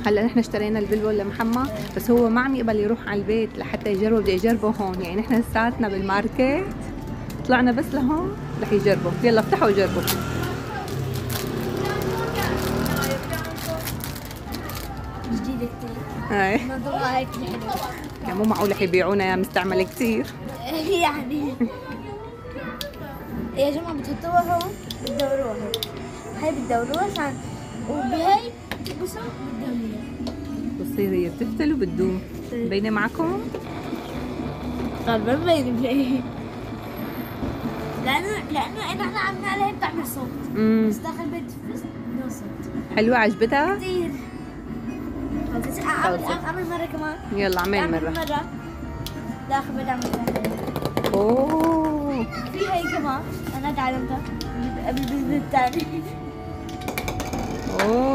هلا نحن اشترينا البلبل لمحمد، بس هو ما عم يقبل يروح على البيت لحتى يجربه، بده يجربه هون. يعني نحن لساتنا بالماركت، طلعنا بس لهون رح يجربه. يلا افتحوا وجربوا. جديدة كتير. ايه نظرها هيك حلوة. يعني مو معقول رح يبيعونا يا مستعمل كتير. يعني يا جماعة بتحطوها هون بتدوروها هيك. هاي بتدوروها عشان وبهي بتلبسوا بتدوروها. بتصير هي بتفتل وبتدوم. مبينة معكم؟ غالبا مبين فيه. لأنه احنا عملنا عليها بتعمل صوت. بس داخل البيت بس بدون صوت. حلوة عجبتها؟ كثير. اعمل مرة كمان. يلا اعمل مرة. داخل البيت اعمل مرة. اوه في هي كمان انا تعلمتها قبل البيت الثاني. اوه